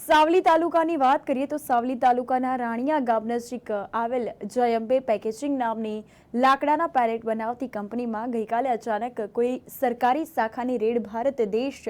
સાવલી તાલુકાની વાત કરીએ તો સાવલી તાલુકાના રાણિયા ગામ નજીક આવેલ જય અંબે પેકેજિંગ નામની લાકડાના પેલેટ બનાવતી કંપનીમાં ગઈકાલે અચાનક કોઈ સરકારી શાખાની રેડ ભારત દેશ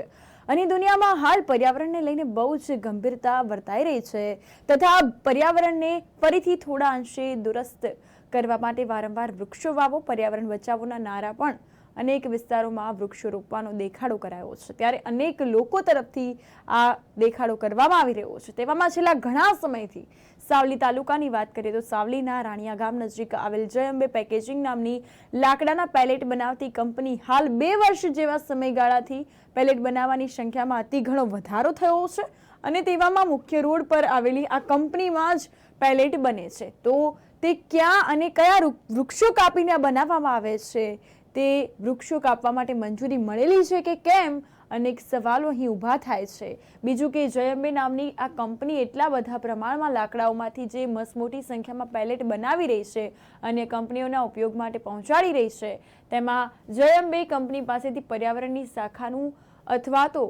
અને દુનિયામાં હાલ પર્યાવરણને લઈને બહુ જ ગંભીરતા વર્તાઈ રહી છે તથા પર્યાવરણને ફરીથી થોડા અંશે દુરસ્ત કરવા માટે વારંવાર વૃક્ષો વાવો, પર્યાવરણ બચાવોના નારા પણ અનેક વિસ્તારોમાં વૃક્ષો રોપવાનો દેખાડો કરાયો છે। ત્યારે અનેક લોકો તરફથી આ દેખાડો કરવામાં આવી રહ્યો છે। તેવામાં છેલ્લા ઘણા સમયથી સાવલી તાલુકાની વાત કરીએ તો સાવલીના રાણિયા ગામ નજીક આવેલ જય અંબે પેકેજિંગ નામની લાકડાના પેલેટ બનાવતી કંપની હાલ 2 વર્ષ જેવા સમયગાળાથી પેલેટ બનાવવાની સંખ્યામાં અતિ ઘણો વધારો થયો છે અને તેવામાં મુખ્ય રોડ પર આવેલી આ કંપનીમાં જ પેલેટ બને છે। તો તે ક્યાં અને કયા વૃક્ષો કાપીને બનાવવામાં આવે છે, તે વૃક્ષો કાપવા માટે મંજૂરી મળેલી છે કે કેમ, અનેક સવાલો અહીં ઊભા થાય છે। બીજું કે જય અંબે નામની આ કંપની એટલા બધા પ્રમાણમાં લાકડાઓમાંથી જે મસમોટી સંખ્યામાં પેલેટ બનાવી રહી છે અને કંપનીઓના ઉપયોગ માટે પહોંચાડી રહી છે, તેમાં જય અંબે કંપની પાસેથી પર્યાવરણની શાખાનું અથવા તો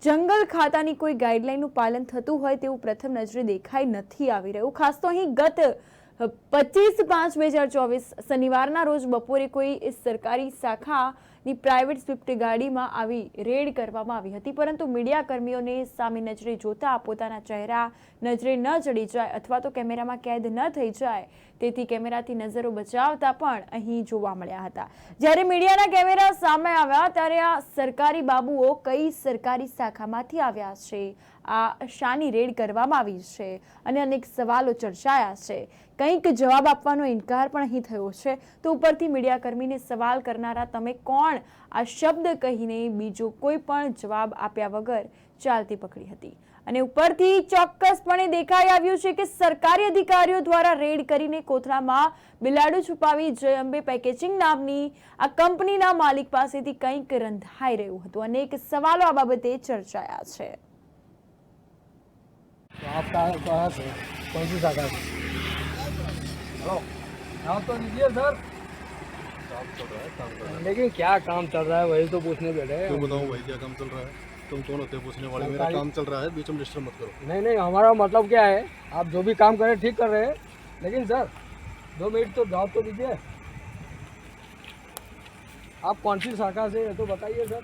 જંગલ ખાતાની કોઈ ગાઈડલાઈનનું પાલન થતું હોય તેવું પ્રથમ નજરે દેખાઈ નથી આવી રહ્યું। ખાસ તો અહીં ગત 25/5/2024 શનિવારના રોજ બપોરે કોઈ સરકારી શાખાની પ્રાઇવેટ સ્વિફ્ટ ગાડીમાં આવી રેડ કરવામાં આવી હતી, પરંતુ મીડિયા કર્મીઓને સામે નજરે જોતા પોતાના ચહેરા નજરે ન ચડી જાય અથવા તો કેમેરામાં કેદ ન થઈ જાય તેથી કેમેરાથી નજરો બચાવતા પણ અહીં જોવા મળ્યા હતા। જ્યારે મીડિયાના કેમેરા સામે આવ્યા ત્યારે આ સરકારી બાબુઓ કઈ સરકારી શાખામાંથી આવ્યા છે, આ શાની રેડ કરવામાં આવી છે અને અનેક સવાલો ચર્ચાયા છે। કંઈક જવાબ આપવાનો ઇનકાર પણ અહીં થયો છે તો ઉપરથી મીડિયા કર્મીને સવાલ કરનારા તમે કોણ આ શબ્દ કહીને બીજો કોઈ પણ જવાબ આપ્યા વગર ચાલતી પકડી હતી અને ઉપરથી ચોક્કસપણે દેખાઈ આવ્યું છે કે સરકારી અધિકારીઓ દ્વારા રેડ કરીને કોથળામાં બિલાડું છુપાવી જય અંબે પેકેજિંગ નામની આ કંપનીના માલિક પાસેથી કંઈક રંધાઈ રહ્યું હતું। અનેક સવાલો આ બાબતે ચર્ચાયા છે। आपका कहाँ से कौन सी शाखा से? हेलो, नाम तो दीजिए सर। काम चल रहा है, काम कर रहा है। लेकिन क्या काम चल रहा है वही तो पूछने बैठे हैं। क्यों बताऊं भाई क्या काम चल रहा है? तुम कौन होते हो पूछने वाले? मेरा काम चल रहा है, बीच में डिस्टर्ब मत करो। नहीं नहीं, हमारा मतलब क्या है, आप जो भी काम करें ठीक कर रहे हैं, लेकिन सर 2 मिनट तो जवाब तो दीजिए। आप कौन सी शाखा से है तो बताइए सर।